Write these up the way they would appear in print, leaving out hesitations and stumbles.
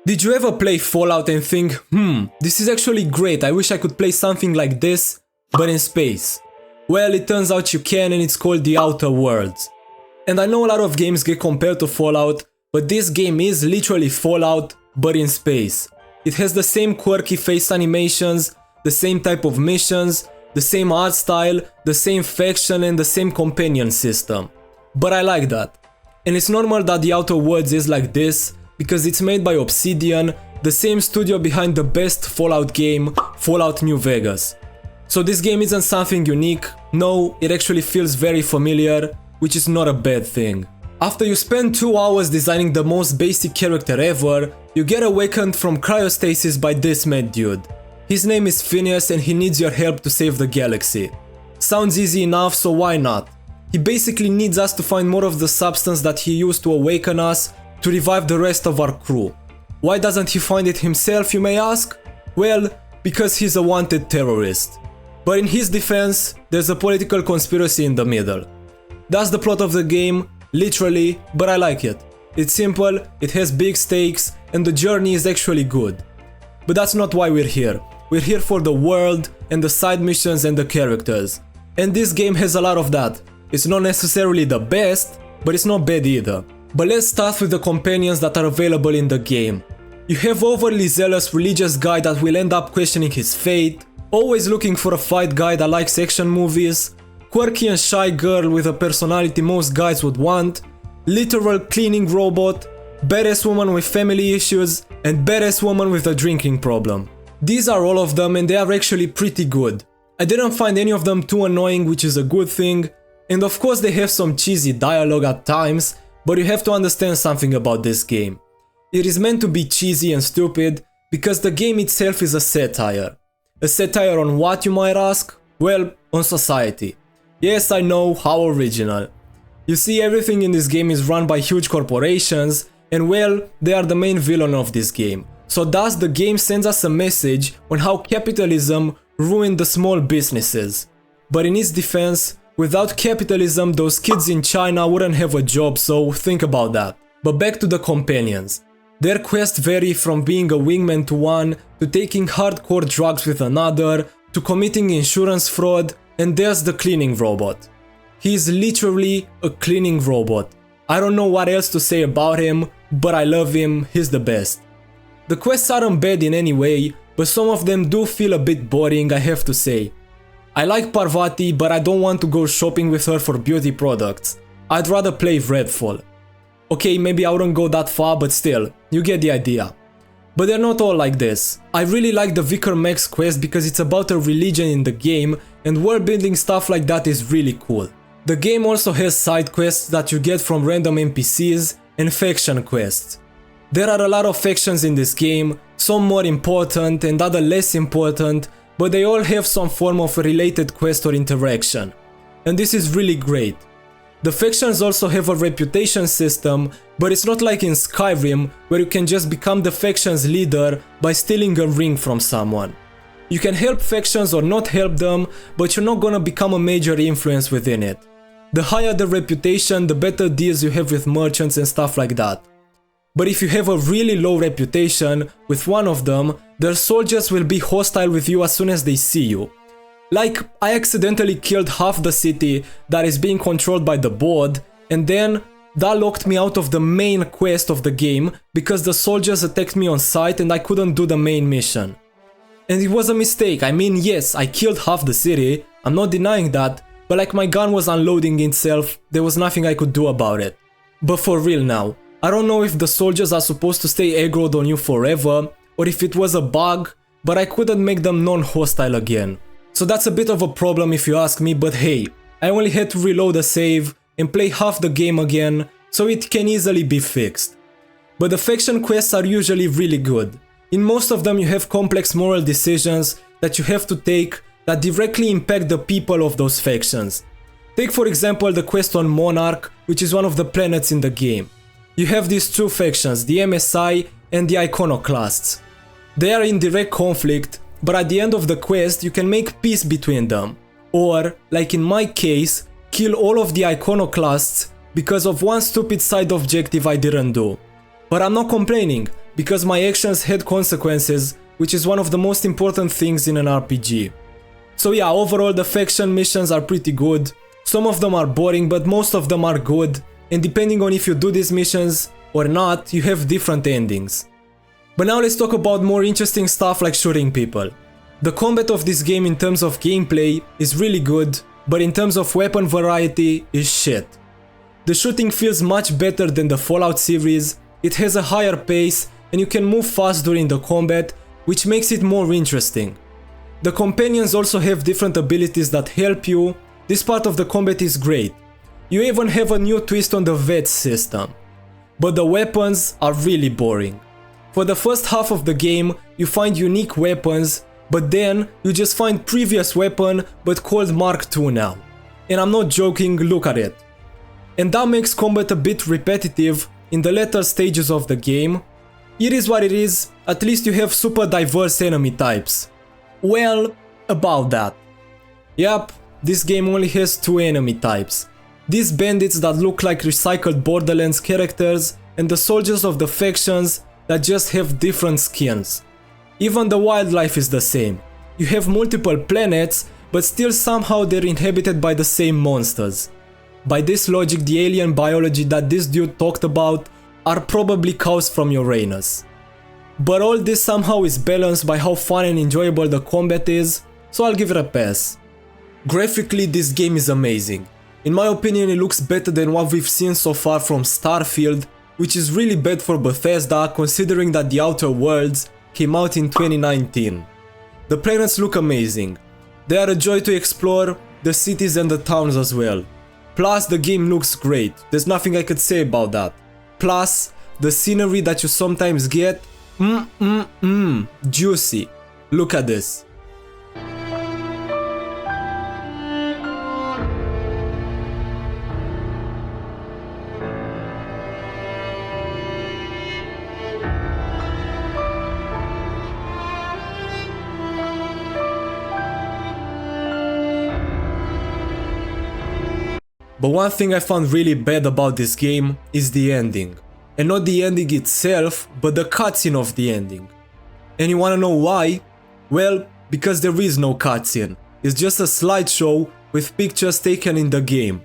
Did you ever play Fallout and think, this is actually great, I wish I could play something like this, but in space? Well, it turns out you can, and it's called The Outer Worlds. And I know a lot of games get compared to Fallout, but this game is literally Fallout, but in space. It has the same quirky face animations, the same type of missions, the same art style, the same faction and the same companion system. But I like that. And it's normal that The Outer Worlds is like this, because it's made by Obsidian, the same studio behind the best Fallout game, Fallout New Vegas. So this game isn't something unique, no, it actually feels very familiar, which is not a bad thing. After you spend 2 hours designing the most basic character ever, you get awakened from cryostasis by this mad dude. His name is Phineas and he needs your help to save the galaxy. Sounds easy enough, so why not? He basically needs us to find more of the substance that he used to awaken us to revive the rest of our crew. Why doesn't he find it himself, you may ask? Well, because he's a wanted terrorist. But in his defense, there's a political conspiracy in the middle. That's the plot of the game, literally, but I like it. It's simple, it has big stakes, and the journey is actually good. But that's not why we're here. We're here for the world, and the side missions and the characters. And this game has a lot of that. It's not necessarily the best, but it's not bad either. But let's start with the companions that are available in the game. You have overly zealous religious guy that will end up questioning his fate, always looking for a fight guy that likes action movies, quirky and shy girl with a personality most guys would want, literal cleaning robot, badass woman with family issues, and badass woman with a drinking problem. These are all of them and they are actually pretty good. I didn't find any of them too annoying, which is a good thing, and of course they have some cheesy dialogue at times, but you have to understand something about this game. It is meant to be cheesy and stupid because the game itself is a satire. A satire on what, you might ask? Well, on society. Yes, I know, how original. You see, everything in this game is run by huge corporations, and well, they are the main villain of this game. So thus the game sends us a message on how capitalism ruined the small businesses. But in its defense, without capitalism, those kids in China wouldn't have a job, so think about that. But back to the companions. Their quests vary from being a wingman to one, to taking hardcore drugs with another, to committing insurance fraud, and there's the cleaning robot. He is literally a cleaning robot. I don't know what else to say about him, but I love him, he's the best. The quests aren't bad in any way, but some of them do feel a bit boring, I have to say. I like Parvati, but I don't want to go shopping with her for beauty products. I'd rather play Redfall. Okay, maybe I wouldn't go that far, but still, you get the idea. But they're not all like this. I really like the Vicar Max quest because it's about a religion in the game, and world building stuff like that is really cool. The game also has side quests that you get from random NPCs and faction quests. There are a lot of factions in this game, some more important and other less important, but they all have some form of a related quest or interaction. And this is really great. The factions also have a reputation system, but it's not like in Skyrim, where you can just become the faction's leader by stealing a ring from someone. You can help factions or not help them, but you're not gonna become a major influence within it. The higher the reputation, the better deals you have with merchants and stuff like that. But if you have a really low reputation with one of them, their soldiers will be hostile with you as soon as they see you. Like, I accidentally killed half the city that is being controlled by the board, and then that locked me out of the main quest of the game because the soldiers attacked me on sight and I couldn't do the main mission. And it was a mistake. I mean, yes, I killed half the city, I'm not denying that, but like my gun was unloading itself, there was nothing I could do about it. But for real now, I don't know if the soldiers are supposed to stay aggroed on you forever, or if it was a bug, but I couldn't make them non-hostile again. So that's a bit of a problem if you ask me, but hey, I only had to reload a save and play half the game again, so it can easily be fixed. But the faction quests are usually really good. In most of them you have complex moral decisions that you have to take that directly impact the people of those factions. Take for example the quest on Monarch, which is one of the planets in the game. You have these two factions, the MSI and the Iconoclasts. They are in direct conflict, but at the end of the quest you can make peace between them. Or, like in my case, kill all of the Iconoclasts because of one stupid side objective I didn't do. But I'm not complaining, because my actions had consequences, which is one of the most important things in an RPG. So yeah, overall the faction missions are pretty good. Some of them are boring, but most of them are good, and depending on if you do these missions or not, you have different endings. But now let's talk about more interesting stuff like shooting people. The combat of this game in terms of gameplay is really good, but in terms of weapon variety is shit. The shooting feels much better than the Fallout series, it has a higher pace and you can move fast during the combat, which makes it more interesting. The companions also have different abilities that help you. This part of the combat is great. You even have a new twist on the VET system. But the weapons are really boring. For the first half of the game, you find unique weapons, but then you just find previous weapon but called Mark II now. And I'm not joking, look at it. And that makes combat a bit repetitive in the later stages of the game. It is what it is, at least you have super diverse enemy types. Well, about that. Yep, this game only has 2 enemy types. These bandits that look like recycled Borderlands characters and the soldiers of the factions that just have different skins. Even the wildlife is the same. You have multiple planets, but still somehow they're inhabited by the same monsters. By this logic, the alien biology that this dude talked about are probably cows from Uranus. But all this somehow is balanced by how fun and enjoyable the combat is, so I'll give it a pass. Graphically, this game is amazing. In my opinion, it looks better than what we've seen so far from Starfield, which is really bad for Bethesda considering that The Outer Worlds came out in 2019. The planets look amazing. They are a joy to explore, the cities and the towns as well. Plus, the game looks great, there's nothing I could say about that. Plus, the scenery that you sometimes get, juicy. Look at this. But one thing I found really bad about this game is the ending. And not the ending itself, but the cutscene of the ending. And you wanna know why? Well, because there is no cutscene. It's just a slideshow with pictures taken in the game.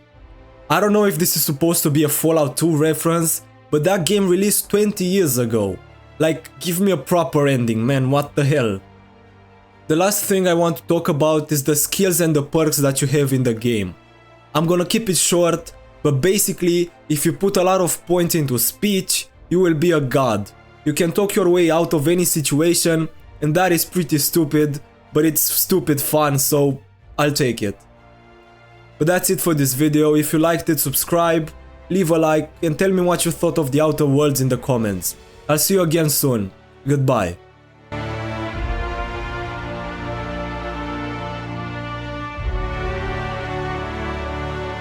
I don't know if this is supposed to be a Fallout 2 reference, but that game released 20 years ago. Like, give me a proper ending, man, what the hell? The last thing I want to talk about is the skills and the perks that you have in the game. I'm gonna keep it short, but basically, if you put a lot of points into speech, you will be a god. You can talk your way out of any situation, and that is pretty stupid, but it's stupid fun, so I'll take it. But that's it for this video. If you liked it, subscribe, leave a like, and tell me what you thought of The Outer Worlds in the comments. I'll see you again soon. Goodbye.